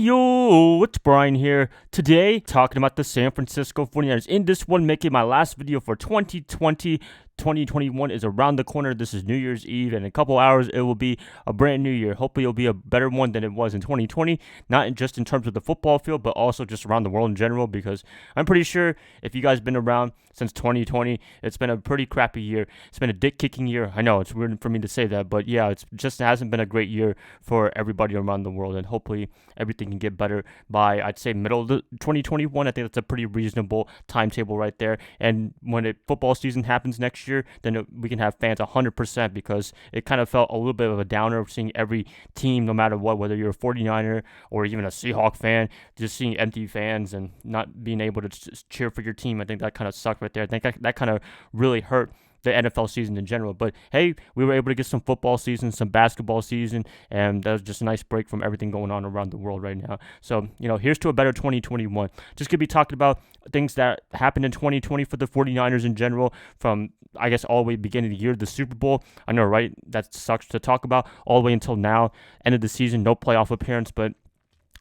Yo, it's Brian here. Today, talking about the San Francisco 49ers. In this one, making my last video for 2020. 2021 is around the corner. This is New Year's Eve. In a couple hours, it will be a brand new year. Hopefully, it'll be a better one than it was in 2020. Not just in terms of the football field, but also just around the world in general. Because I'm pretty sure if you guys been around since 2020, it's been a pretty crappy year. It's been a dick-kicking year. I know, it's weird for me to say that. But yeah, it just hasn't been a great year for everybody around the world. And hopefully, everything can get better by, I'd say, middle of 2021. I think that's a pretty reasonable timetable right there. And when football season happens next year, then we can have fans 100%, because it kind of felt a little bit of a downer seeing every team, no matter what, whether you're a 49er or even a Seahawk fan, just seeing empty fans and not being able to cheer for your team. I think that kind of sucked right there. I think that kind of really hurt the NFL season in general. But hey, we were able to get some football season, some basketball season, and that was just a nice break from everything going on around the world right now. So, here's to a better 2021. Just going to be talking about things that happened in 2020 for the 49ers in general, from, I guess, all the way beginning of the year, the Super Bowl. I know, right? That sucks to talk about. All the way until now, end of the season, no playoff appearance, but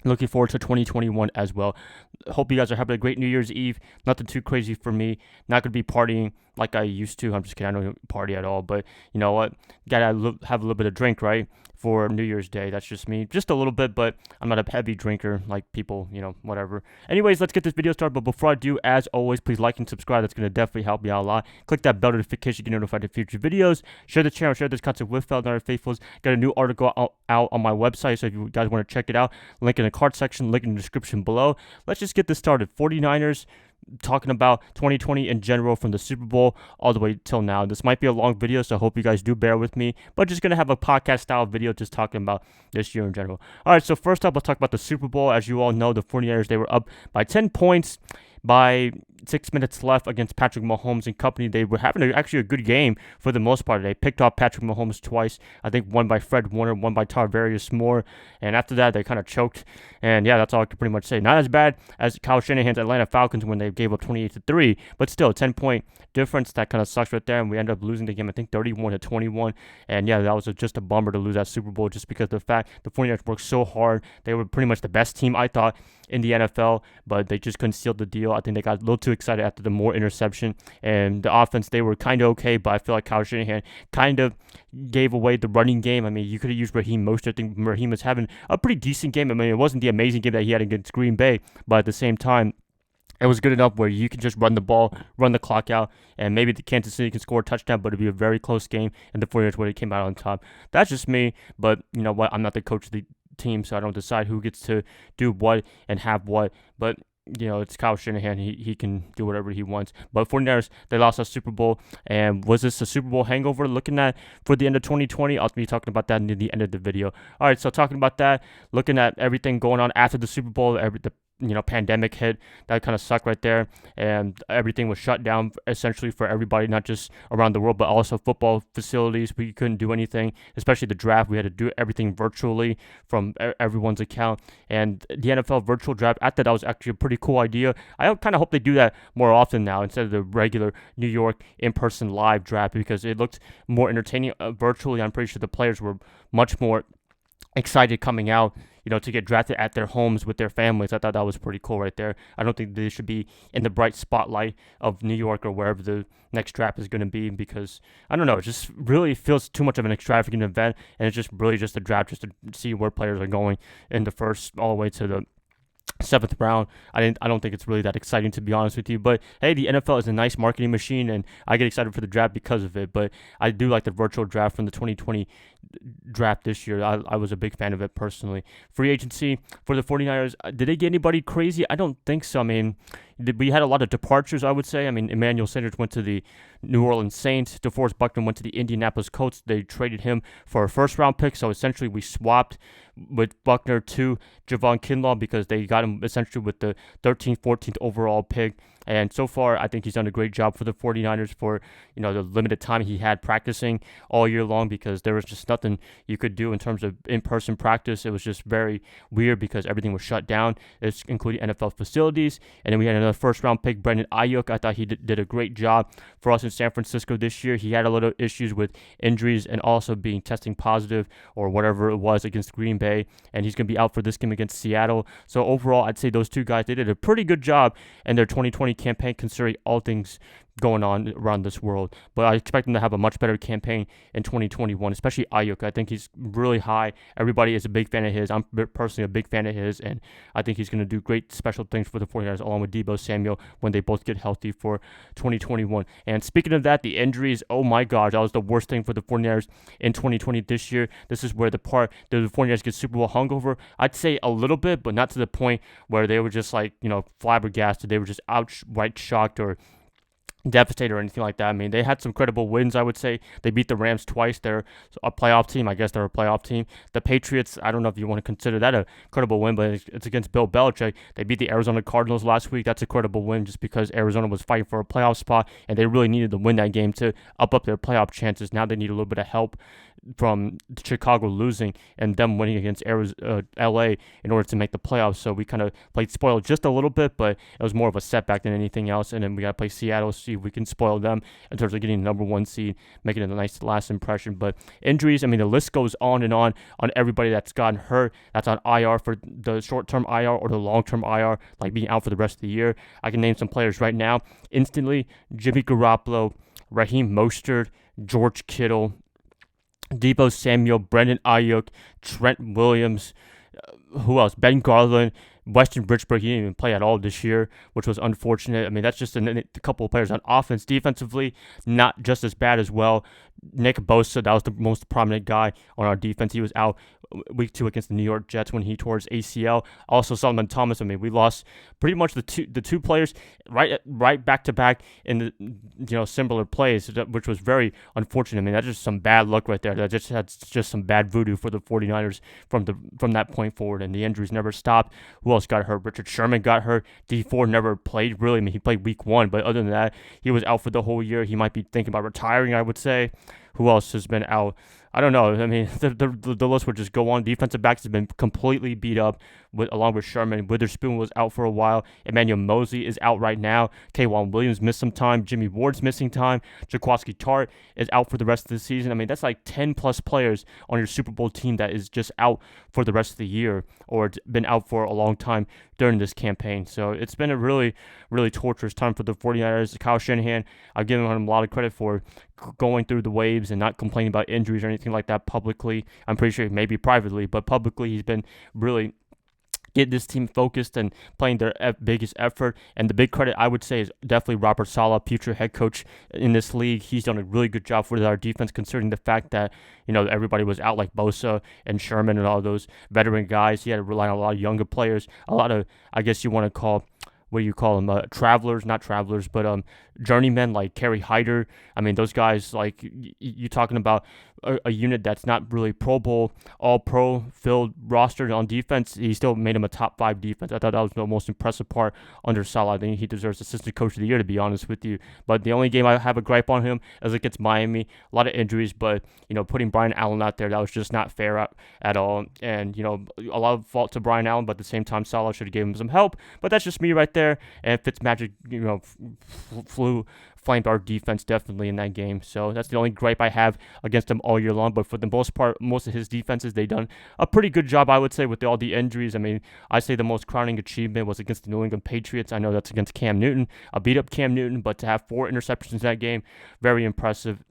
looking forward to 2021 as well. Hope you guys are having a great New Year's Eve. Nothing too crazy for me. Not going to be partying like I used to. I'm just kidding. I don't party at all. But you know what? Got to have a little bit of drink, right? For New Year's Day. That's just me. Just a little bit, but I'm not a heavy drinker like people, whatever. Anyways, let's get this video started. But before I do, as always, please like and subscribe. That's going to definitely help me out a lot. Click that bell notification to get notified of future videos. Share the channel. Share this content with fellow Niner faithfuls. Got a new article out on my website, so if you guys want to check it out, link in the card section, link in the description below. Let's just get this started. 49ers, talking about 2020 in general, from the Super Bowl all the way till now. This might be a long video, so I hope you guys do bear with me, but just going to have a podcast style video just talking about this year in general. All right, so first up, let's talk about the Super Bowl. As you all know, the 49ers, they were up by 10 points by 6 minutes left against Patrick Mahomes and company. They were having actually a good game for the most part. They picked off Patrick Mahomes twice. I think one by Fred Warner, one by Tarvarius Moore. And after that, they kind of choked. And yeah, that's all I can pretty much say. Not as bad as Kyle Shanahan's Atlanta Falcons when they gave up 28-3, but still 10-point difference. That kind of sucks right there. And we ended up losing the game, I think 31-21. And yeah, that was just a bummer to lose that Super Bowl, just because of the fact the 49ers worked so hard. They were pretty much the best team, I thought, in the NFL, but they just couldn't seal the deal. I think they got a little too excited after the Moore interception, and the offense, they were kind of okay, but I feel like Kyle Shanahan kind of gave away the running game. I mean, you could have used Raheem Mostert. I think Raheem was having a pretty decent game. I mean, it wasn't the amazing game that he had against Green Bay, but at the same time, it was good enough where you can just run the ball, run the clock out, and maybe the Kansas City can score a touchdown, but it'd be a very close game, and the 49ers would have came out on top. That's just me, but you know what? I'm not the coach of the team, so I don't decide who gets to do what and have what, but it's Kyle Shanahan. He can do whatever he wants. But 49ers, they lost a Super Bowl. And was this a Super Bowl hangover looking at for the end of 2020? I'll be talking about that near the end of the video. All right, so talking about that, looking at everything going on after the Super Bowl, the pandemic hit. That kind of sucked right there, and everything was shut down essentially for everybody, not just around the world, but also football facilities. We couldn't do anything, especially the draft. We had to do everything virtually from everyone's account, and the NFL virtual draft, I thought that was actually a pretty cool idea. I kind of hope they do that more often now instead of the regular New York in-person live draft, because it looked more entertaining virtually. I'm pretty sure the players were much more excited coming out, to get drafted at their homes with their families. I thought that was pretty cool right there. I don't think they should be in the bright spotlight of New York or wherever the next draft is going to be, because, I don't know, it just really feels too much of an extravagant event, and it's just really just a draft just to see where players are going in the first all the way to the 7th round. I don't think it's really that exciting, to be honest with you. But hey, the NFL is a nice marketing machine, and I get excited for the draft because of it. But I do like the virtual draft from the 2020 draft this year. I was a big fan of it personally. Free agency for the 49ers, did they get anybody crazy? I don't think so. I mean, we had a lot of departures, I would say. I mean, Emmanuel Sanders went to the New Orleans Saints. DeForest Buckner went to the Indianapolis Colts. They traded him for a first-round pick, so essentially we swapped with Buckner to Javon Kinlaw, because they got him essentially with the 13th, 14th overall pick. And so far, I think he's done a great job for the 49ers for, the limited time he had practicing all year long, because there was just nothing you could do in terms of in-person practice. It was just very weird because everything was shut down, including NFL facilities. And then we had another first-round pick, Brandon Ayook. I thought he did a great job for us in San Francisco this year. He had a little issues with injuries and also being testing positive or whatever it was against Green Bay, and he's going to be out for this game against Seattle. So overall, I'd say those two guys, they did a pretty good job in their 2020 campaign considering all things going on around this world. But I expect them to have a much better campaign in 2021, especially Ayook. I think he's really high. Everybody is a big fan of his. I'm personally a big fan of his, and I think he's going to do great special things for the 49ers along with Deebo Samuel when they both get healthy for 2021. And speaking of that, the injuries, oh my gosh, that was the worst thing for the 49ers in 2020 this year. This is where the 49ers get Super Bowl hungover. I'd say a little bit, but not to the point where they were just flabbergasted. They were just outright shocked or devastated or anything like that. I mean, they had some credible wins, I would say. They beat the Rams twice. They're a playoff team. I guess they're a playoff team. The Patriots, I don't know if you want to consider that a credible win, but it's against Bill Belichick. They beat the Arizona Cardinals last week. That's a credible win just because Arizona was fighting for a playoff spot, and they really needed to win that game to up their playoff chances. Now they need a little bit of help from Chicago losing and them winning against LA in order to make the playoffs. So we kind of played spoiled just a little bit, but it was more of a setback than anything else. And then we got to play Seattle, see if we can spoil them in terms of getting the number one seed, making it a nice last impression. But injuries, I mean, the list goes on and on everybody that's gotten hurt, that's on IR for the short-term IR or the long-term IR, like being out for the rest of the year. I can name some players right now instantly: Jimmy Garoppolo, Raheem Mostert, George Kittle, Deebo Samuel, Brandon Ayook, Trent Williams, who else? Ben Garland, Weston Richburg. He didn't even play at all this year, which was unfortunate. I mean, that's just a couple of players on offense. Defensively, not just as bad as well. Nick Bosa, that was the most prominent guy on our defense. He was out week 2 against the New York Jets when he tore his ACL. Also, Solomon Thomas. I mean, we lost pretty much the two players right back to back in the similar plays, which was very unfortunate. I mean, that's just some bad luck right there. That just some bad voodoo for the 49ers from that point forward, and the injuries never stopped. Who else got hurt? Richard Sherman got hurt. D4 never played really. I mean, he played week 1, but other than that, he was out for the whole year. He might be thinking about retiring, I would say. Who else has been out? I don't know. I mean, the list would just go on. Defensive backs have been completely beat up, along with Sherman. Witherspoon was out for a while. Emmanuel Mosley is out right now. K'Wan Williams missed some time. Jimmy Ward's missing time. Jaquaski Tart is out for the rest of the season. I mean, that's like 10-plus players on your Super Bowl team that is just out for the rest of the year or been out for a long time during this campaign. So it's been a really, really torturous time for the 49ers. Kyle Shanahan, I've given him a lot of credit for going through the waves and not complaining about injuries or anything like that publicly. I'm pretty sure maybe privately, but publicly he's been really get this team focused and playing their biggest effort. And the big credit, I would say, is definitely Robert Saleh, future head coach in this league. He's done a really good job for our defense, considering the fact that, everybody was out, like Bosa and Sherman and all those veteran guys. He had to rely on a lot of younger players, a lot of, I guess you want to call, what do you call them? Travelers, not travelers, but journeymen like Kerry Hyder. I mean, those guys, like, you're talking about a unit that's not really Pro Bowl, all-pro filled roster on defense. He still made him a top 5 defense. I thought that was the most impressive part under Saleh. I think he deserves Assistant Coach of the Year, to be honest with you. But the only game I have a gripe on him is against Miami. A lot of injuries, but, putting Brian Allen out there, that was just not fair at all. And, a lot of fault to Brian Allen, but at the same time, Saleh should have given him some help. But that's just me right there. And Fitzmagic, flamed our defense definitely in that game. So that's the only gripe I have against him all year long. But for the most part, most of his defenses, they've done a pretty good job, I would say, with all the injuries. I mean, I say the most crowning achievement was against the New England Patriots. I know that's against Cam Newton. I beat up Cam Newton, but to have 4 interceptions in that game, very impressive.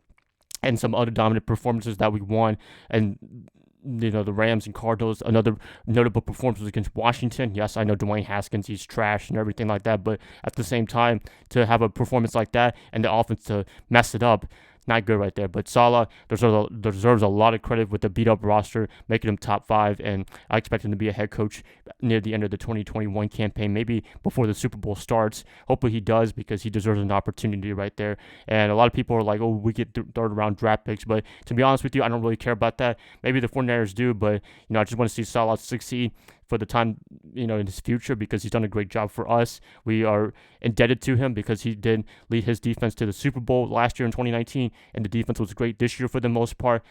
And some other dominant performances that we won. And the Rams and Cardinals, another notable performance was against Washington. Yes, I know Dwayne Haskins, he's trash and everything like that, but at the same time, to have a performance like that and the offense to mess it up, not good right there. But Saleh deserves a lot of credit with the beat-up roster, making him top 5, and I expect him to be a head coach near the end of the 2021 campaign, maybe before the Super Bowl starts. Hopefully he does, because he deserves an opportunity right there. And a lot of people are like, oh, we get third-round draft picks, but to be honest with you, I don't really care about that. Maybe the 49ers do, but I just want to see Saleh succeed, for the time, in his future, because he's done a great job for us. We are indebted to him because he did lead his defense to the Super Bowl last year in 2019, and the defense was great this year for the most part.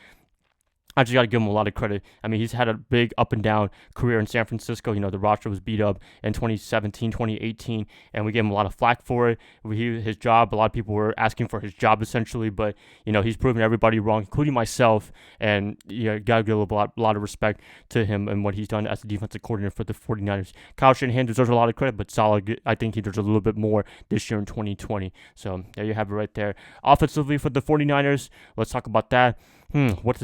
I just got to give him a lot of credit. I mean, he's had a big up and down career in San Francisco. The roster was beat up in 2017, 2018, and we gave him a lot of flack for it. His job, a lot of people were asking for his job essentially, but, he's proven everybody wrong, including myself, and got to give a lot of respect to him and what he's done as a defensive coordinator for the 49ers. Kyle Shanahan deserves a lot of credit, but solid. I think he deserves a little bit more this year in 2020. So there you have it right there. Offensively for the 49ers, let's talk about that. What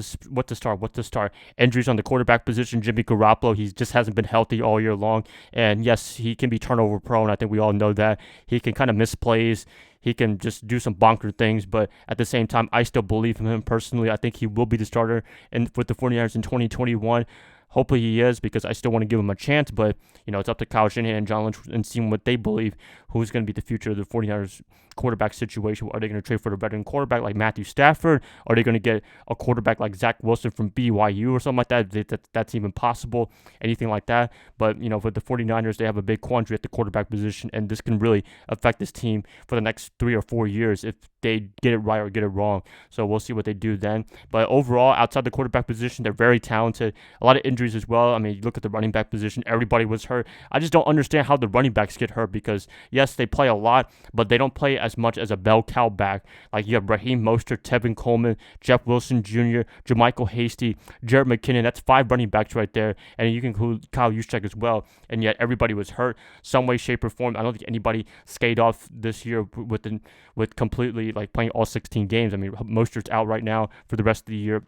to start? Injuries on the quarterback position. Jimmy Garoppolo, he just hasn't been healthy all year long. And yes, he can be turnover prone. I think we all know that. He can kind of miss plays. He can just do some bonker things. But at the same time, I still believe in him personally. I think he will be the starter with the 49ers in 2021. Hopefully he is, because I still want to give him a chance, but, it's up to Kyle Shanahan and John Lynch and seeing what they believe, who's going to be the future of the 49ers quarterback situation. Are they going to trade for a veteran quarterback like Matthew Stafford? Are they going to get a quarterback like Zach Wilson from BYU or something like that? That's even possible, anything like that. But, for the 49ers, they have a big quandary at the quarterback position, and this can really affect this team for the next 3 or 4 years if they get it right or get it wrong. So we'll see what they do then. But overall, outside the quarterback position, they're very talented. A lot of injuries as well. I mean, you look at the running back position, everybody was hurt. I just don't understand how the running backs get hurt, because, yes, they play a lot, but they don't play as much as a bell cow back. Like, you have Raheem Mostert, Tevin Coleman, Jeff Wilson Jr., JaMychal Hasty, Jarrett McKinnon. That's 5 running backs right there. And you can include Kyle Juszczyk as well. And yet everybody was hurt some way, shape, or form. I don't think anybody skated off this year with completely, playing all 16 games. I mean, Mostert's out right now for the rest of the year.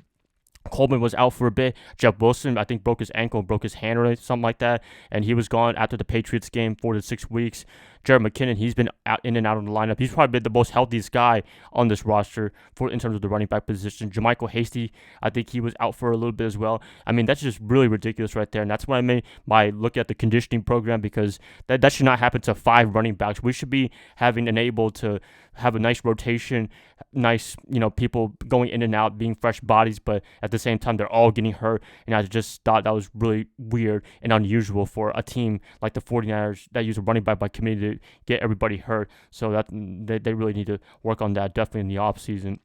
Coleman was out for a bit. Jeff Wilson, I think, broke his ankle, broke his hand or something like that, and he was gone after the Patriots game, 4 to 6 weeks. Jarrett McKinnon, he's been in and out of the lineup. He's probably been the most healthiest guy on this roster in terms of the running back position. JaMychal Hasty, I think he was out for a little bit as well. I mean, that's just really ridiculous right there, and that's what I mean by looking at the conditioning program, because that should not happen to 5 running backs. We should be having and able to have a nice rotation, nice, people going in and out, being fresh bodies, but at the same time, they're all getting hurt, and I just thought that was really weird and unusual for a team like the 49ers that use a running back by committee to get everybody hurt. So that they really need to work on that, definitely in the offseason.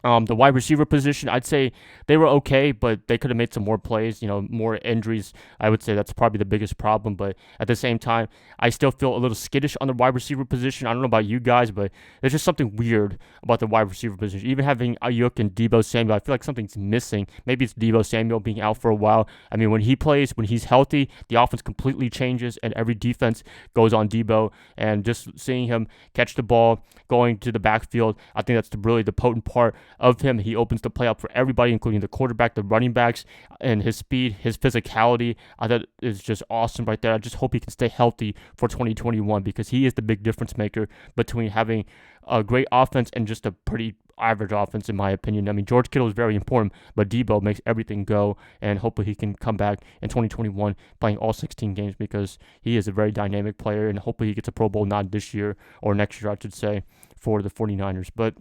The wide receiver position, I'd say they were okay, but they could have made some more plays, more injuries. I would say that's probably the biggest problem. But at the same time, I still feel a little skittish on the wide receiver position. I don't know about you guys, but there's just something weird about the wide receiver position. Even having Ayook and Deebo Samuel, I feel like something's missing. Maybe it's Deebo Samuel being out for a while. I mean, when he plays, when he's healthy, the offense completely changes, and every defense goes on Deebo. And just seeing him catch the ball, going to the backfield, I think that's really the potent part of him. He opens the play up for everybody, including the quarterback, the running backs, and his speed, his physicality. I thought is just awesome right there. I just hope he can stay healthy for 2021, because he is the big difference maker between having a great offense and just a pretty average offense, in my opinion. I mean, George Kittle is very important, but Deebo makes everything go, and hopefully he can come back in 2021 playing all 16 games, because he is a very dynamic player, and hopefully he gets a Pro Bowl nod this year, or next year, I should say, for the 49ers. But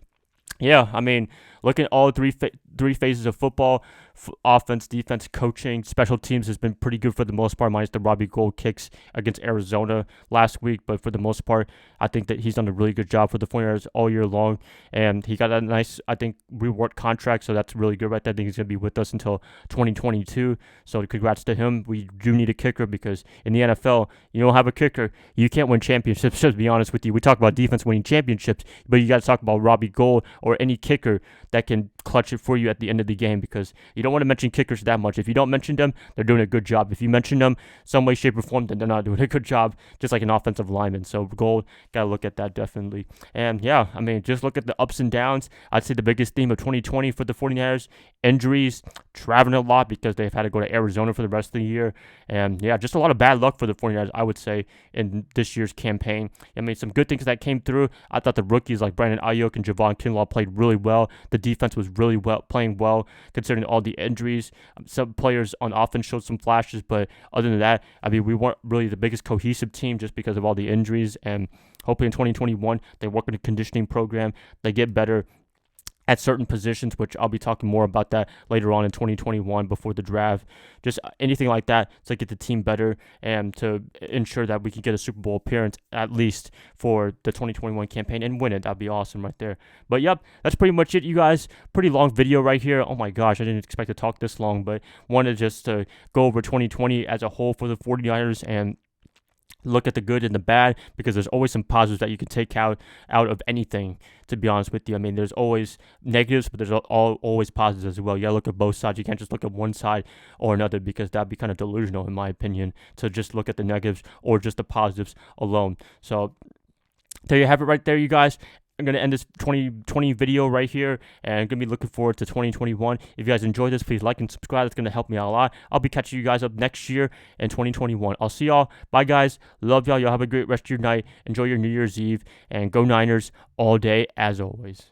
yeah, I mean, look at all three phases of football, offense, defense, coaching, special teams has been pretty good for the most part, minus the Robbie Gould kicks against Arizona last week. But for the most part, I think that he's done a really good job for the 49ers all year long. And he got a nice, I think, reward contract, so that's really good right there. I think he's going to be with us until 2022. So congrats to him. We do need a kicker, because in the NFL, you don't have a kicker, you can't win championships, to be honest with you. We talk about defense winning championships, but you got to talk about Robbie Gould or any kicker that can clutch it for you at the end of the game, because you don't want to mention kickers that much. If you don't mention them, they're doing a good job. If you mention them some way, shape, or form, then they're not doing a good job, just like an offensive lineman. So Gold, got to look at that definitely. And yeah, I mean, just look at the ups and downs. I'd say the biggest theme of 2020 for the 49ers, injuries, traveling a lot because they've had to go to Arizona for the rest of the year. And yeah, just a lot of bad luck for the 49ers, I would say, in this year's campaign. I mean, some good things that came through. I thought the rookies like Brandon Ayook and Javon Kinlaw played really well. The defense was really well, playing well, considering all the injuries. Some players on offense showed some flashes, but other than that, I mean, we weren't really the biggest cohesive team just because of all the injuries. And hopefully in 2021, they work with a conditioning program, they get better. at certain positions, which I'll be talking more about that later on in 2021 before the draft. Just anything like that to get the team better and to ensure that we can get a Super Bowl appearance at least for the 2021 campaign and win it. That'd be awesome right there. But yep, that's pretty much it, you guys. Pretty long video right here. Oh my gosh, I didn't expect to talk this long, but wanted just to go over 2020 as a whole for the 49ers and look at the good and the bad, because there's always some positives that you can take out of anything, to be honest with you. I mean, there's always negatives, but there's always positives as well. You gotta look at both sides. You can't just look at one side or another, because that'd be kind of delusional, in my opinion, to just look at the negatives or just the positives alone. So there you have it right there, you guys. I'm going to end this 2020 video right here, and I'm going to be looking forward to 2021. If you guys enjoyed this, please like and subscribe. It's going to help me out a lot. I'll be catching you guys up next year in 2021. I'll see y'all. Bye, guys. Love y'all. Y'all have a great rest of your night. Enjoy your New Year's Eve, and go Niners all day, as always.